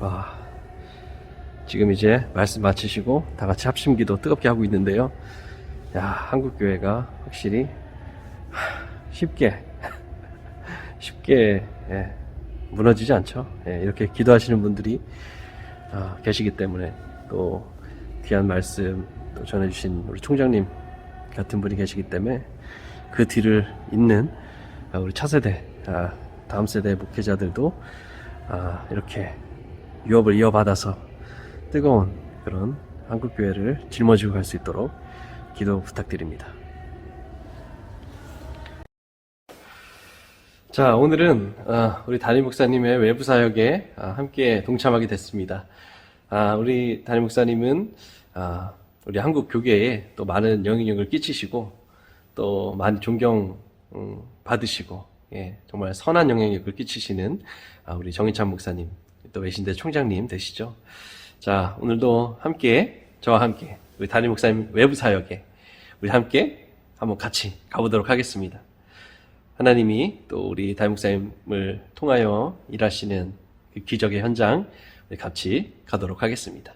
와, 지금 이제 말씀 마치시고 다 같이 합심기도 뜨겁게 하고 있는데요. 야, 한국교회가 확실히 쉽게 예, 무너지지 않죠. 예, 이렇게 기도하시는 분들이 계시기 때문에, 또 귀한 말씀 또 전해주신 우리 총장님 같은 분이 계시기 때문에 그 뒤를 잇는 우리 차세대, 다음 세대 목회자들도 이렇게 유업을 이어받아서 뜨거운 그런 한국교회를 짊어지고 갈 수 있도록 기도 부탁드립니다. 자, 오늘은 우리 담임 목사님의 외부 사역에 함께 동참하게 됐습니다. 우리 담임 목사님은 우리 한국 교계에 또 많은 영향력을 끼치시고 또 많이 존경 받으시고, 예, 정말 선한 영향력을 끼치시는 우리 정인찬 목사님, 또 외신대 총장님 되시죠. 자, 오늘도 함께 저와 함께 우리 담임 목사님 외부 사역에 우리 함께 한번 같이 가보도록 하겠습니다. 하나님이 또 우리 담임 목사님을 통하여 일하시는 그 기적의 현장 같이 가도록 하겠습니다.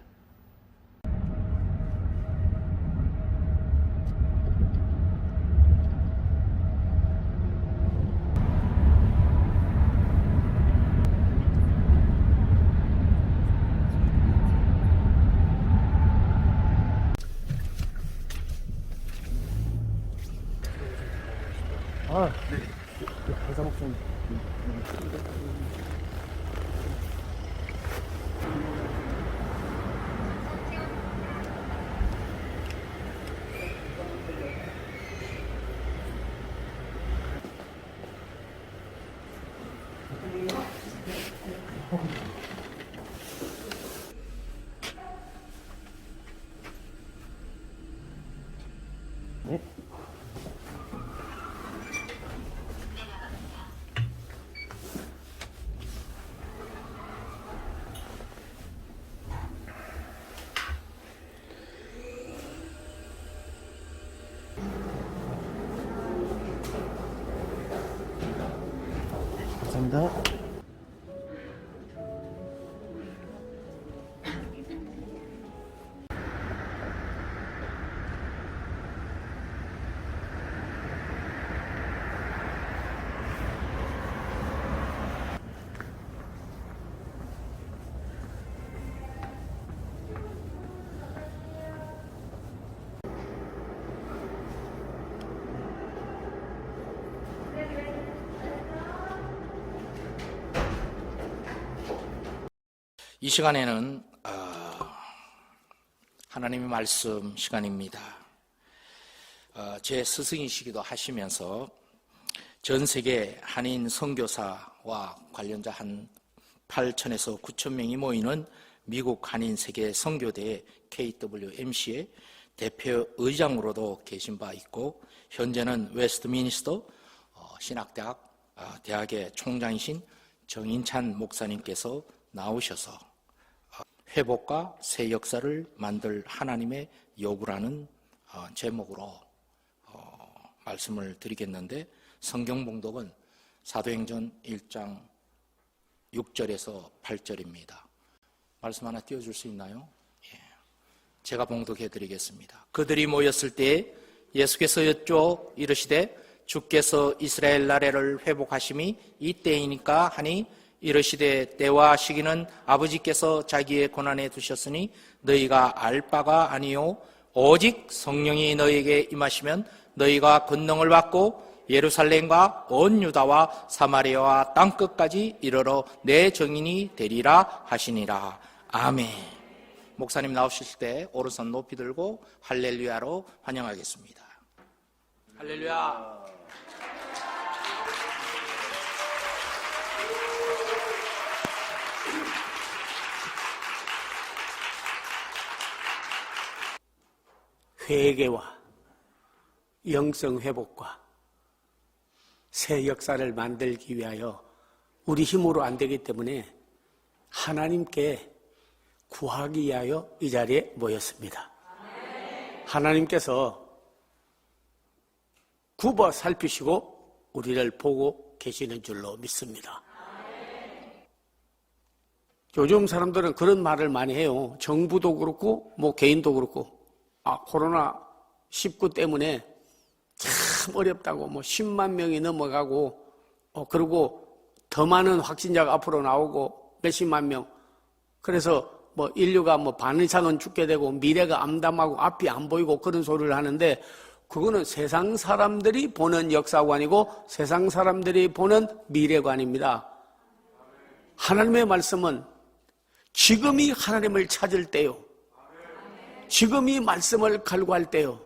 네. 회사 목사님. 네. 감사합니다. 이 시간에는 하나님의 말씀 시간입니다. 제 스승이시기도 하시면서 전 세계 한인 선교사와 관련자 한 8,000에서 9,000 명이 모이는 미국 한인 세계 선교대 KWMC의 대표 의장으로도 계신 바 있고, 현재는 웨스트미니스터 신학대학 대학의 총장이신 정인찬 목사님께서 나오셔서 회복과 새 역사를 만들 하나님의 요구라는 제목으로 말씀을 드리겠는데, 성경 봉독은 사도행전 1장 6절에서 8절입니다. 말씀 하나 띄워줄 수 있나요? 예. 제가 봉독해 드리겠습니다. 그들이 모였을 때 예수께서 여쭈어 이르시되 주께서 이스라엘 나라를 회복하심이 이때이니까 하니, 이르시되 때와 시기는 아버지께서 자기의 권한에 두셨으니 너희가 알 바가 아니요 오직 성령이 너희에게 임하시면 너희가 권능을 받고 예루살렘과 온 유다와 사마리아와 땅끝까지 이르러 내 증인이 되리라 하시니라. 아멘. 목사님 나오실 때 오른손 높이 들고 할렐루야로 환영하겠습니다. 할렐루야. 회개와 영성 회복과 새 역사를 만들기 위하여 우리 힘으로 안 되기 때문에 하나님께 구하기 위하여 이 자리에 모였습니다. 하나님께서 굽어 살피시고 우리를 보고 계시는 줄로 믿습니다. 요즘 사람들은 그런 말을 많이 해요. 정부도 그렇고 뭐 개인도 그렇고 코로나19 때문에 참 어렵다고 뭐 10만 명이 넘어가고 그리고 더 많은 확진자가 앞으로 나오고 몇십만 명 그래서 뭐 인류가 뭐 반 이상은 죽게 되고 미래가 암담하고 앞이 안 보이고 그런 소리를 하는데 그거는 세상 사람들이 보는 역사관이고 세상 사람들이 보는 미래관입니다. 하나님의 말씀은 지금이 하나님을 찾을 때요. 지금이 말씀을 갈구할 때요.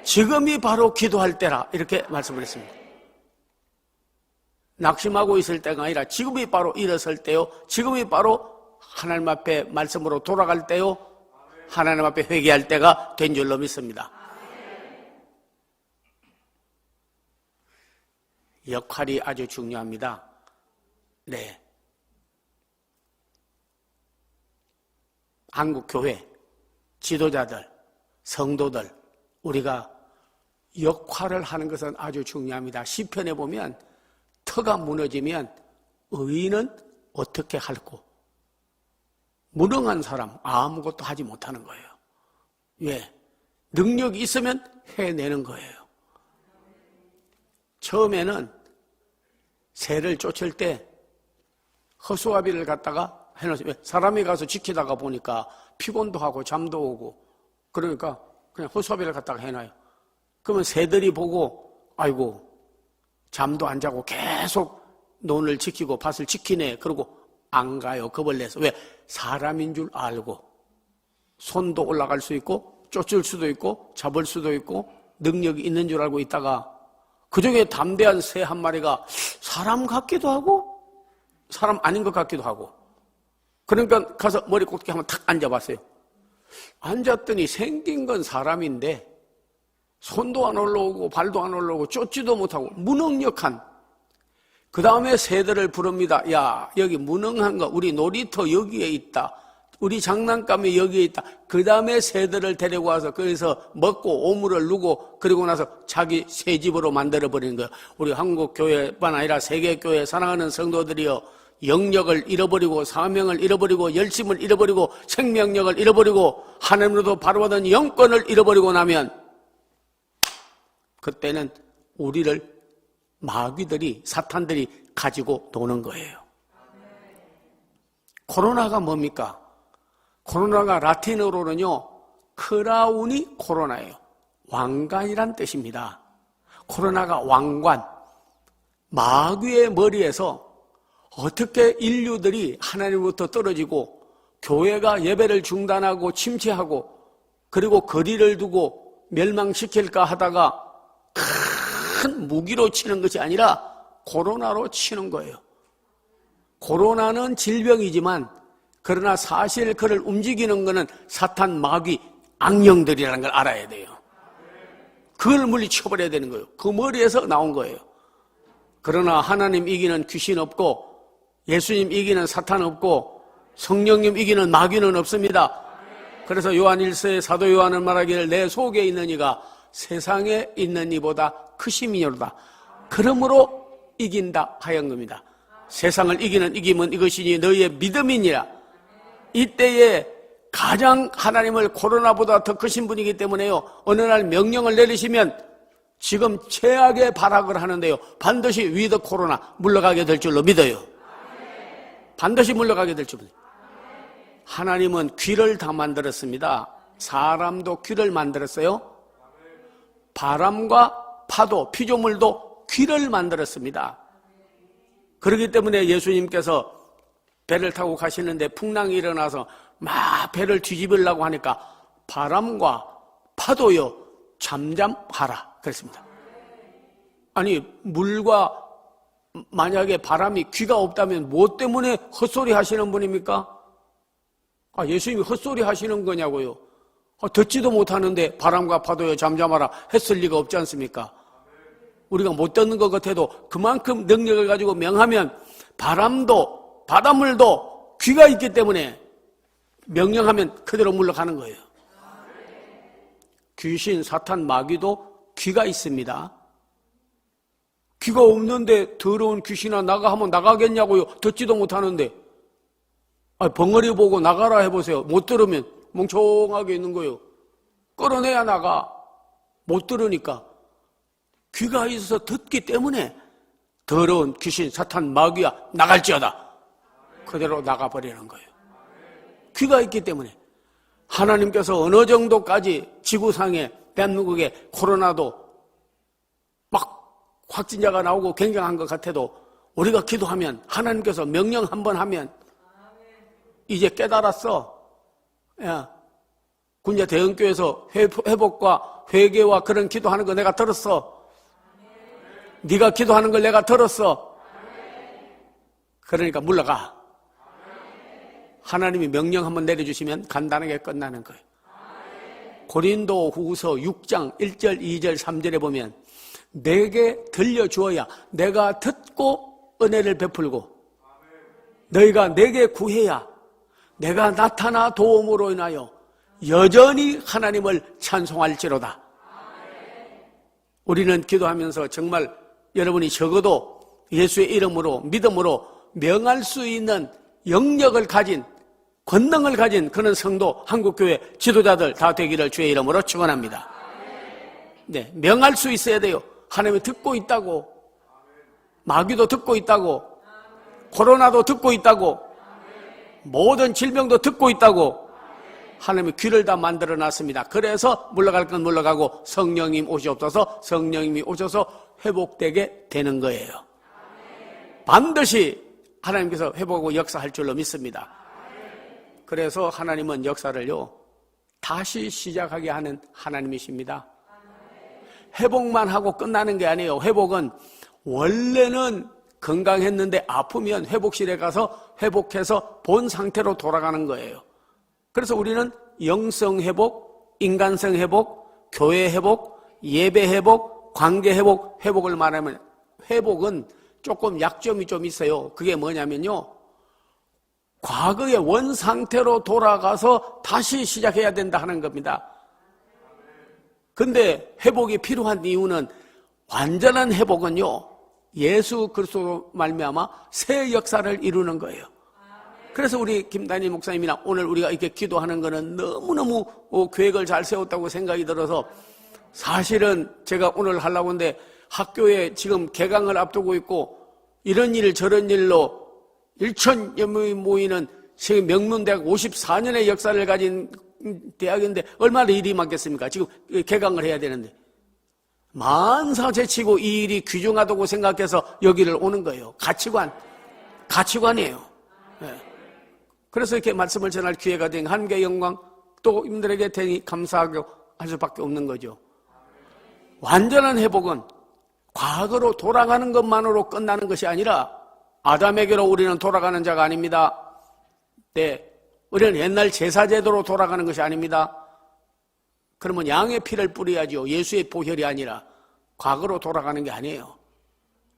지금이 바로 기도할 때라 이렇게 말씀을 했습니다. 낙심하고 있을 때가 아니라 지금이 바로 일어설 때요. 지금이 바로 하나님 앞에 말씀으로 돌아갈 때요. 하나님 앞에 회개할 때가 된 줄로 믿습니다. 역할이 아주 중요합니다. 네. 한국 교회, 지도자들, 성도들, 우리가 역할을 하는 것은 아주 중요합니다. 시편에 보면 터가 무너지면 의인은 어떻게 할꼬? 무능한 사람 아무것도 하지 못하는 거예요. 왜? 능력이 있으면 해내는 거예요. 처음에는 새를 쫓을 때 허수아비를 갖다가 해놓으면 사람이 가서 지키다가 보니까 피곤도 하고 잠도 오고 그러니까 그냥 허수아비를 갖다가 해놔요. 그러면 새들이 보고 아이고 잠도 안 자고 계속 논을 지키고 밭을 지키네. 그러고 안 가요. 겁을 내서. 왜? 사람인 줄 알고 손도 올라갈 수 있고 쫓을 수도 있고 잡을 수도 있고 능력이 있는 줄 알고 있다가 그중에 담대한 새 한 마리가 사람 같기도 하고 사람 아닌 것 같기도 하고 그러니까 가서 머리 꼭대기 한번 탁 앉아봤어요. 앉았더니 생긴 건 사람인데 손도 안 올라오고 발도 안 올라오고 쫓지도 못하고 무능력한 그 다음에 새들을 부릅니다. 야 여기 무능한 거 우리 놀이터 여기에 있다. 우리 장난감이 여기에 있다. 그 다음에 새들을 데리고 와서 거기서 먹고 오물을 누고 그리고 나서 자기 새 집으로 만들어버리는 거예요. 우리 한국교회뿐 아니라 세계교회 사랑하는 성도들이요. 영역을 잃어버리고 사명을 잃어버리고 열심을 잃어버리고 생명력을 잃어버리고 하나님으로부터 바로받은 영권을 잃어버리고 나면 그때는 우리를 마귀들이 사탄들이 가지고 노는 거예요. 코로나가 뭡니까? 코로나가 라틴어로는요 크라우니 코로나예요. 왕관이란 뜻입니다. 코로나가 왕관, 마귀의 머리에서 어떻게 인류들이 하나님으로부터 떨어지고 교회가 예배를 중단하고 침체하고 그리고 거리를 두고 멸망시킬까 하다가 큰 무기로 치는 것이 아니라 코로나로 치는 거예요. 코로나는 질병이지만 그러나 사실 그를 움직이는 것은 사탄, 마귀, 악령들이라는 걸 알아야 돼요. 그걸 물리쳐버려야 되는 거예요. 그 머리에서 나온 거예요. 그러나 하나님 이기는 귀신 없고 예수님 이기는 사탄 없고 성령님 이기는 마귀는 없습니다. 그래서 요한 1서에 사도 요한은 말하기를 내 속에 있는 이가 세상에 있는 이보다 크심이로다. 그러므로 이긴다 하였 겁니다. 세상을 이기는 이김은 이것이니 너희의 믿음이니라. 이때에 가장 하나님을 코로나보다 더 크신 분이기 때문에요. 어느 날 명령을 내리시면 지금 최악의 발악을 하는데요. 반드시 위드 코로나 물러가게 될 줄로 믿어요. 반드시 물러가게 될 줄로. 하나님은 귀를 다 만들었습니다. 사람도 귀를 만들었어요. 바람과 파도, 피조물도 귀를 만들었습니다. 그렇기 때문에 예수님께서 배를 타고 가시는데 풍랑이 일어나서 막 배를 뒤집으려고 하니까 바람과 파도요 잠잠하라 그랬습니다. 아니 물과 만약에 바람이 귀가 없다면 무엇 때문에 헛소리 하시는 분입니까? 예수님이 헛소리 하시는 거냐고요. 듣지도 못하는데 바람과 파도요 잠잠하라 했을 리가 없지 않습니까? 우리가 못 듣는 것 같아도 그만큼 능력을 가지고 명하면 바람도 바닷물도 귀가 있기 때문에 명령하면 그대로 물러가는 거예요. 귀신, 사탄, 마귀도 귀가 있습니다. 귀가 없는데 더러운 귀신아 나가 하면 나가겠냐고요. 듣지도 못하는데. 벙어리 보고 나가라 해보세요. 못 들으면 멍청하게 있는 거예요. 끌어내야 나가. 못 들으니까. 귀가 있어서 듣기 때문에 더러운 귀신, 사탄, 마귀야 나갈지어다. 그대로 나가버리는 거예요. 귀가 있기 때문에. 하나님께서 어느 정도까지 지구상에 대한민국에 코로나도 막 확진자가 나오고 굉장한 것 같아도 우리가 기도하면 하나님께서 명령 한번 하면 이제 깨달았어. 야, 군자 대형교회에서 회복과 회개와 그런 기도하는 거 내가 들었어. 네가 기도하는 걸 내가 들었어. 그러니까 물러가. 하나님이 명령 한번 내려주시면 간단하게 끝나는 거예요. 고린도 후서 6장 1절, 2절, 3절에 보면 내게 들려주어야 내가 듣고 은혜를 베풀고 너희가 내게 구해야 내가 나타나 도움으로 인하여 여전히 하나님을 찬송할지로다. 우리는 기도하면서 정말 여러분이 적어도 예수의 이름으로 믿음으로 명할 수 있는 영역을 가진 권능을 가진 그런 성도 한국교회 지도자들 다 되기를 주의 이름으로 축원합니다. 네, 명할 수 있어야 돼요. 하나님이 듣고 있다고. 마귀도 듣고 있다고. 코로나도 듣고 있다고. 모든 질병도 듣고 있다고. 하나님이 귀를 다 만들어 놨습니다. 그래서 물러갈 건 물러가고 성령님 오시옵소서. 성령님이 오셔서 회복되게 되는 거예요. 반드시 하나님께서 회복하고 역사할 줄로 믿습니다. 그래서 하나님은 역사를요 다시 시작하게 하는 하나님이십니다. 회복만 하고 끝나는 게 아니에요. 회복은 원래는 건강했는데 아프면 회복실에 가서 회복해서 본 상태로 돌아가는 거예요. 그래서 우리는 영성 회복, 인간성 회복, 교회 회복, 예배 회복, 관계 회복, 회복을 말하면 회복은 조금 약점이 좀 있어요. 그게 뭐냐면요, 과거의 원상태로 돌아가서 다시 시작해야 된다 하는 겁니다. 근데 회복이 필요한 이유는 완전한 회복은요 예수 그리스도로 말미암아 새 역사를 이루는 거예요. 그래서 우리 김단일 목사님이나 오늘 우리가 이렇게 기도하는 거는 너무너무 계획을 잘 세웠다고 생각이 들어서, 사실은 제가 오늘 하려고 하는데 학교에 지금 개강을 앞두고 있고 이런 일 저런 일로 1,000여 명이 모이는 세계 명문대학 54년의 역사를 가진 대학인데 얼마나 일이 많겠습니까? 지금 개강을 해야 되는데 만사 제치고 이 일이 귀중하다고 생각해서 여기를 오는 거예요. 가치관이에요. 네. 그래서 이렇게 말씀을 전할 기회가 된 한계 영광 또 이분들에게 대니 감사하고 할 수밖에 없는 거죠. 완전한 회복은 과거로 돌아가는 것만으로 끝나는 것이 아니라 아담에게로 우리는 돌아가는 자가 아닙니다. 네, 우리는 옛날 제사제도로 돌아가는 것이 아닙니다. 그러면 양의 피를 뿌려야죠. 예수의 보혈이 아니라 과거로 돌아가는 게 아니에요.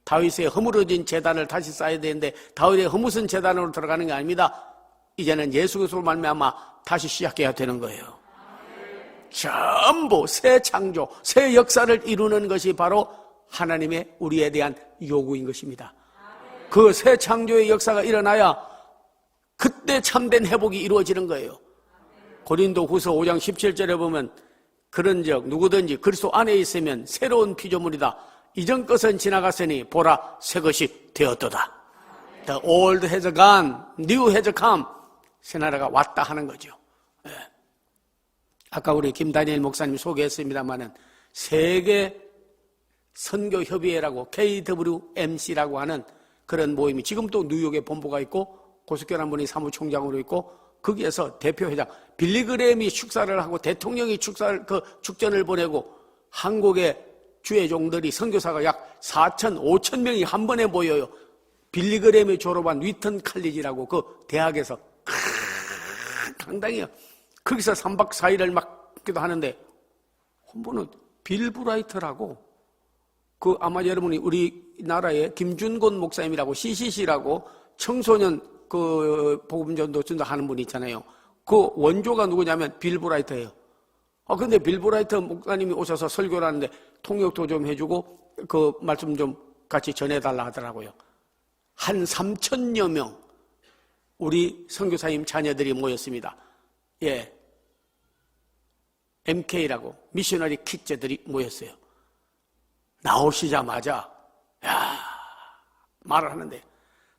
다윗의 허물어진 제단을 다시 쌓아야 되는데 다윗의 허무슨 제단으로 들어가는 게 아닙니다. 이제는 예수 그리스도로 말미암아 다시 시작해야 되는 거예요. 전부 새 창조, 새 역사를 이루는 것이 바로 하나님의 우리에 대한 요구인 것입니다. 그 새 창조의 역사가 일어나야 그때 참된 회복이 이루어지는 거예요. 고린도 후서 5장 17절에 보면 그런즉 누구든지 그리스도 안에 있으면 새로운 피조물이다. 이전 것은 지나갔으니 보라 새 것이 되었도다. The old has gone, new has come. 새 나라가 왔다 하는 거죠. 네. 아까 우리 김다니엘 목사님 소개했습니다마는 세계 선교협의회라고 KWMC라고 하는 그런 모임이 지금 또 뉴욕에 본부가 있고 고석현 분이 사무총장으로 있고 거기에서 대표회장 빌리그램이 축사를 하고 대통령이 축전을 보내고 한국의 주회종들이 선교사가 약 4천, 5천 명이 한 번에 모여요. 빌리그램이 졸업한 위턴 칼리지라고 그 대학에서 상당히요. 거기서 3박 4일을 막 기도하는데 한 분은 빌 브라이트라고 그 아마 여러분이 우리나라의 김준곤 목사님이라고 CCC라고 청소년 그 복음전도 하는 분이 있잖아요. 그 원조가 누구냐면 빌 브라이트예요. 근데 빌 브라이트 목사님이 오셔서 설교를 하는데 통역도 좀 해주고 그 말씀 좀 같이 전해달라 하더라고요. 한 3,000여 명 우리 선교사님 자녀들이 모였습니다. 예. MK라고 미셔너리 키즈들이 모였어요. 나오시자마자 말을 하는데,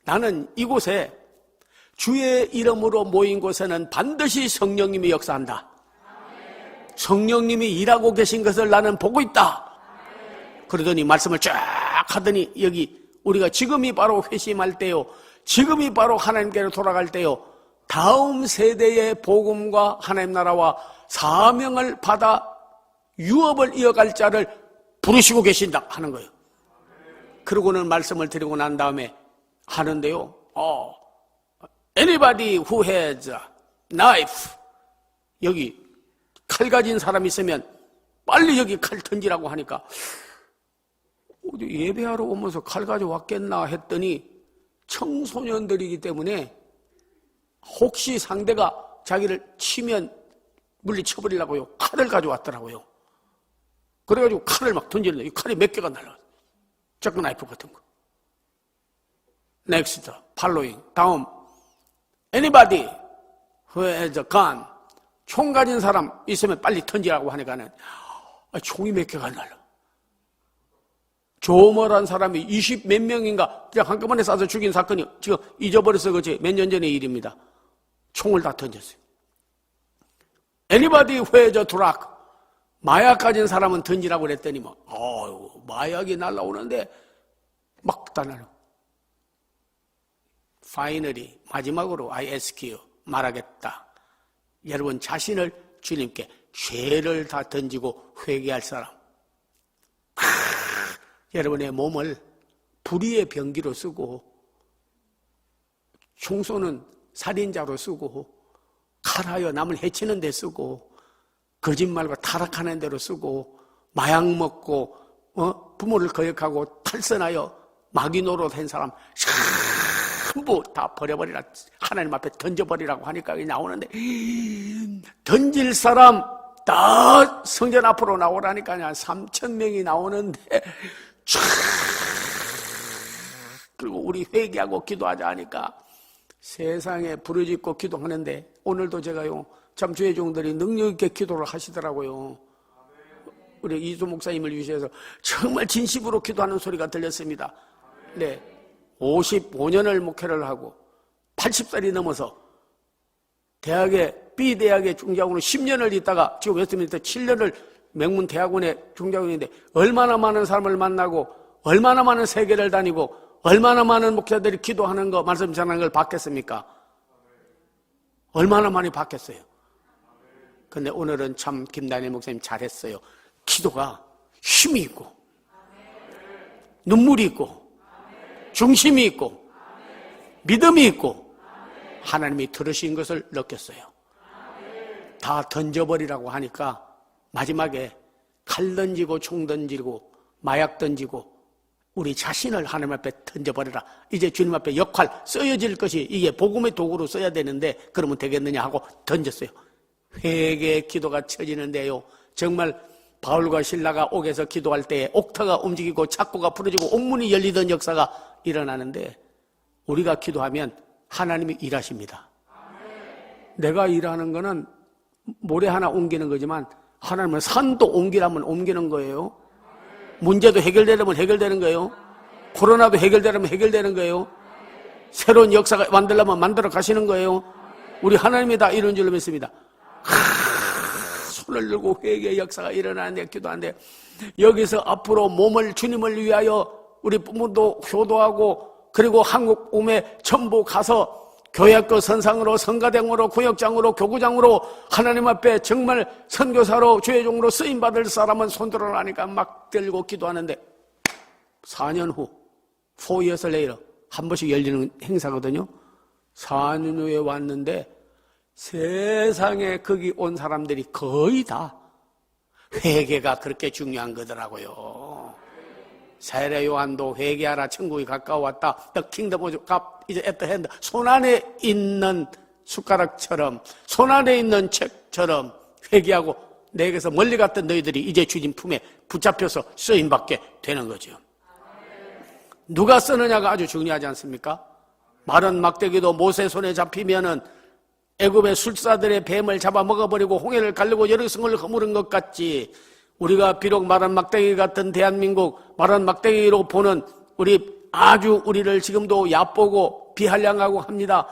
나는 이곳에 주의 이름으로 모인 곳에는 반드시 성령님이 역사한다. 성령님이 일하고 계신 것을 나는 보고 있다. 그러더니 말씀을 쫙 하더니, 여기 우리가 지금이 바로 회심할 때요, 지금이 바로 하나님께로 돌아갈 때요, 다음 세대의 복음과 하나님 나라와 사명을 받아 유업을 이어갈 자를 부르시고 계신다 하는 거예요. 그러고는 말씀을 드리고 난 다음에 하는데요, anybody who has a knife, 여기 칼 가진 사람 있으면 빨리 여기 칼 던지라고 하니까, 어디 예배하러 오면서 칼 가져왔겠나 했더니 청소년들이기 때문에 혹시 상대가 자기를 치면 물리쳐버리려고요, 칼을 가져왔더라고요. 그래가지고 칼을 막 던지는데 이 칼이 몇 개가 날라왔어요. 잭 나이프 같은 거. Next, following. 다음, anybody who has a gun, 총 가진 사람 있으면 빨리 던지라고 하니까는 총이 몇 개가 날라. 조멀한 사람이 20 몇 명인가 그냥 한꺼번에 쏴서 죽인 사건이 지금 잊어버려서 그렇지 몇 년 전의 일입니다. 총을 다 던졌어요. Anybody who has a drug, 마약 가진 사람은 던지라고 그랬더니 마약이 날라오는데 막 다 날라. Finally, 마지막으로 I ask you, 말하겠다. 여러분 자신을 주님께 죄를 다 던지고 회개할 사람, 여러분의 몸을 불의의 병기로 쓰고, 총 쏘는 살인자로 쓰고, 칼하여 남을 해치는 데 쓰고, 거짓말과 타락하는 데로 쓰고, 마약 먹고, 부모를 거역하고 탈선하여 마귀 노릇한 사람 전부 다 버려버리라, 하나님 앞에 던져버리라고 하니까 나오는데, 던질 사람 다 성전 앞으로 나오라니까 3,000명이 나오는데, 그리고 우리 회개하고 기도하자 하니까 세상에 부르짖고 기도하는데, 오늘도 제가요, 참 주의 종들이 능력 있게 기도를 하시더라고요. 우리 이수 목사님을 위해서 정말 진심으로 기도하는 소리가 들렸습니다. 네, 55년을 목회를 하고 80살이 넘어서 B대학의 중장으로 10년을 있다가 지금 웨스트민스터 7년을 명문 대학원의 중장인데, 얼마나 많은 사람을 만나고 얼마나 많은 세계를 다니고 얼마나 많은 목사들이 기도하는 거, 말씀 전하는 걸 받겠습니까? 얼마나 많이 받겠어요. 근데 오늘은 참 김다니엘 목사님 잘했어요. 기도가 힘이 있고 눈물이 있고 중심이 있고 믿음이 있고 하나님이 들으신 것을 느꼈어요. 다 던져버리라고 하니까 마지막에 칼 던지고 총 던지고 마약 던지고 우리 자신을 하나님 앞에 던져버려라. 이제 주님 앞에 역할 쓰여질 것이 이게 복음의 도구로 써야 되는데 그러면 되겠느냐 하고 던졌어요. 회개의 기도가 쳐지는데요, 정말 바울과 실라가 옥에서 기도할 때 옥터가 움직이고 창고가 풀어지고 옥문이 열리던 역사가 일어나는데, 우리가 기도하면 하나님이 일하십니다. 내가 일하는 거는 모래 하나 옮기는 거지만 하나님은 산도 옮기라면 옮기는 거예요. 문제도 해결되려면 해결되는 거예요. 코로나도 해결되려면 해결되는 거예요. 새로운 역사가 만들려면 만들어 가시는 거예요. 우리 하나님이 다 이런 줄로 믿습니다. 손을 들고 회개의 역사가 일어나는데 기도하는데, 여기서 앞으로 몸을 주님을 위하여 우리 부모도 효도하고, 그리고 한국 오매 전부 가서 교회학교 선상으로, 성가대으로, 구역장으로, 교구장으로 하나님 앞에 정말 선교사로 주의 종으로 쓰임받을 사람은 손들어라니까 막 들고 기도하는데, 4년 후 4 years later 한 번씩 열리는 행사거든요. 4년 후에 왔는데 세상에 거기 온 사람들이 거의 다 회개가 그렇게 중요한 거더라고요. 세례 요한도 회개하라, 천국이 가까워왔다, The kingdom of God is at the hand. 손 안에 있는 숟가락처럼, 손 안에 있는 책처럼 회개하고 내게서 멀리 갔던 너희들이 이제 주님 품에 붙잡혀서 쓰임받게 되는 거죠. 누가 쓰느냐가 아주 중요하지 않습니까? 마른 막대기도 모세 손에 잡히면은 애굽의 술사들의 뱀을 잡아 먹어버리고 홍해를 가르고 여러 성을 허무른 것 같지, 우리가 비록 마른 막대기 같은 대한민국, 마른 막대기로 보는 우리를 지금도 얕보고 비한량하고 합니다.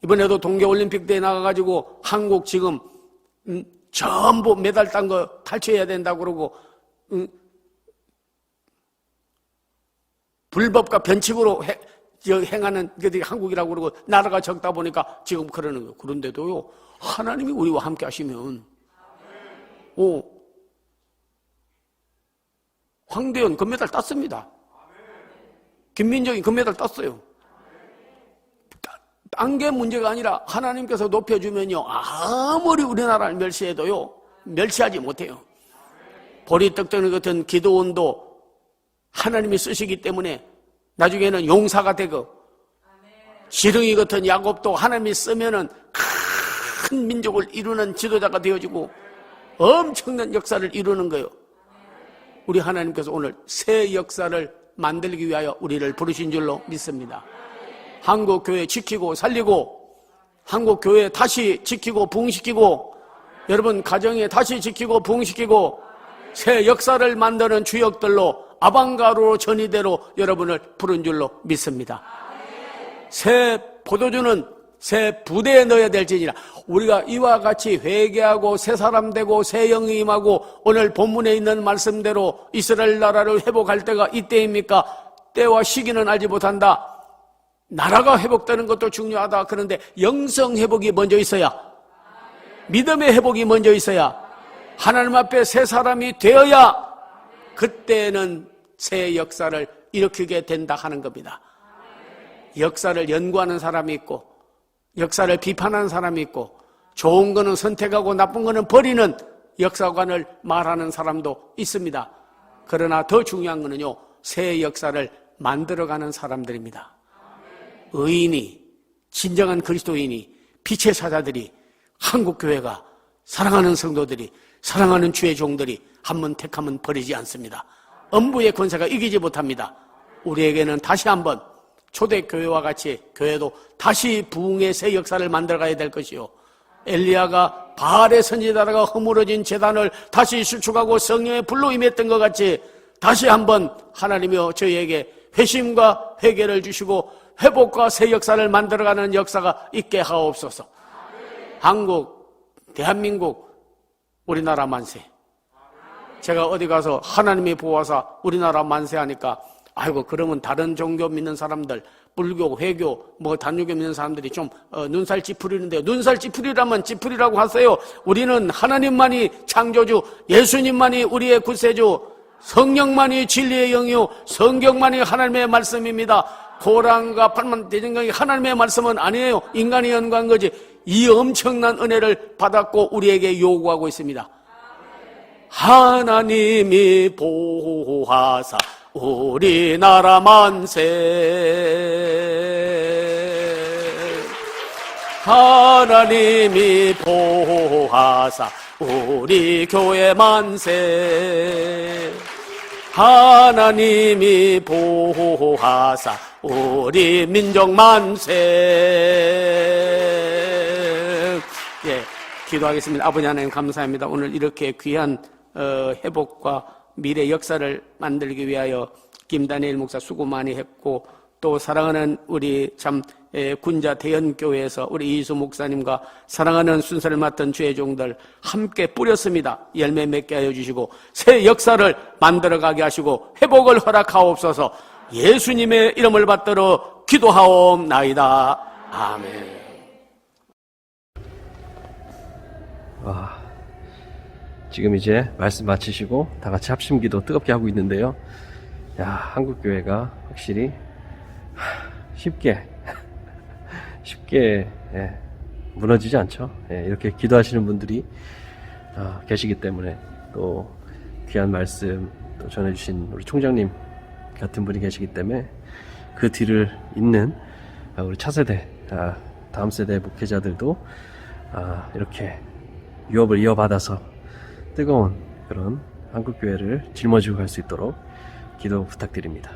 이번에도 동계올림픽 대회 나가가지고 한국 지금 전부 메달 딴 거 탈취해야 된다고 그러고, 불법과 변칙으로 행하는 게 한국이라고 그러고, 나라가 적다 보니까 지금 그러는 거예요. 그런데도요, 하나님이 우리와 함께 하시면, 황대현 금메달 땄습니다. 김민정이 금메달 땄어요. 딴 게 문제가 아니라 하나님께서 높여주면요, 아무리 우리나라를 멸시해도요, 멸시하지 못해요. 보리떡덩이 같은 기도원도 하나님이 쓰시기 때문에 나중에는 용사가 되고, 지렁이 같은 야곱도 하나님이 쓰면은 큰 민족을 이루는 지도자가 되어지고 엄청난 역사를 이루는 거예요. 우리 하나님께서 오늘 새 역사를 만들기 위하여 우리를 부르신 줄로 믿습니다. 한국 교회 지키고 살리고, 한국 교회 다시 지키고 부흥시키고, 여러분 가정에 다시 지키고 부흥시키고, 새 역사를 만드는 주역들로, 아방가르로 전이대로 여러분을 부른 줄로 믿습니다. 새 포도주는 새 부대에 넣어야 될지니라. 우리가 이와 같이 회개하고 새 사람 되고 새 영이 임하고 오늘 본문에 있는 말씀대로 이스라엘 나라를 회복할 때가 이때입니까? 때와 시기는 알지 못한다. 나라가 회복되는 것도 중요하다. 그런데 영성 회복이 먼저 있어야, 믿음의 회복이 먼저 있어야, 하나님 앞에 새 사람이 되어야 그때는 새 역사를 일으키게 된다 하는 겁니다. 역사를 연구하는 사람이 있고, 역사를 비판하는 사람이 있고, 좋은 거는 선택하고 나쁜 거는 버리는 역사관을 말하는 사람도 있습니다. 그러나 더 중요한 거는요, 새 역사를 만들어가는 사람들입니다. 의인이, 진정한 그리스도인이, 빛의 사자들이, 한국교회가, 사랑하는 성도들이, 사랑하는 주의 종들이 한 번 택하면 버리지 않습니다. 음부의 권세가 이기지 못합니다. 우리에게는 다시 한번 초대교회와 같이 교회도 다시 부흥의 새 역사를 만들어가야 될 것이요, 엘리야가 바알의 선지자다가 허물어진 제단을 다시 수축하고 성령의 불로 임했던 것 같이 다시 한번 하나님이여 저희에게 회심과 회개를 주시고 회복과 새 역사를 만들어가는 역사가 있게 하옵소서. 한국, 대한민국, 우리나라 만세. 제가 어디 가서 하나님이 보호하사 우리나라 만세하니까, 아이고 그러면 다른 종교 믿는 사람들, 불교, 회교, 단유교 믿는 사람들이 좀 눈살 찌푸리는데요. 눈살 찌푸리라면 찌푸리라고 하세요. 우리는 하나님만이 창조주, 예수님만이 우리의 구세주, 성령만이 진리의 영이요 성경만이 하나님의 말씀입니다. 고란과 팔만대장경이 하나님의 말씀은 아니에요. 인간이 연구한 거지. 이 엄청난 은혜를 받았고 우리에게 요구하고 있습니다. 하나님이 보호하사 우리나라 만세. 하나님이 보호하사 우리 교회 만세. 하나님이 보호하사 우리 민족 만세. 예, 기도하겠습니다. 아버지 하나님 감사합니다. 오늘 이렇게 귀한 회복과 미래 역사를 만들기 위하여 김다니엘 목사 수고 많이 했고, 또 사랑하는 우리 참 군자 대연교회에서 우리 이수 목사님과 사랑하는 순서를 맡은 주의 종들 함께 뿌렸습니다. 열매 맺게 하여 주시고 새 역사를 만들어가게 하시고 회복을 허락하옵소서. 예수님의 이름을 받들어 기도하옵나이다. 아멘. 와, 지금 이제 말씀 마치시고 다 같이 합심기도 뜨겁게 하고 있는데요. 야, 한국교회가 확실히 쉽게 무너지지 않죠. 이렇게 기도하시는 분들이 계시기 때문에, 또 귀한 말씀 또 전해주신 우리 총장님 같은 분이 계시기 때문에 그 뒤를 잇는 우리 차세대, 다음 세대 목회자들도 이렇게 유업을 이어받아서 뜨거운 그런 한국교회를 짊어지고 갈 수 있도록 기도 부탁드립니다.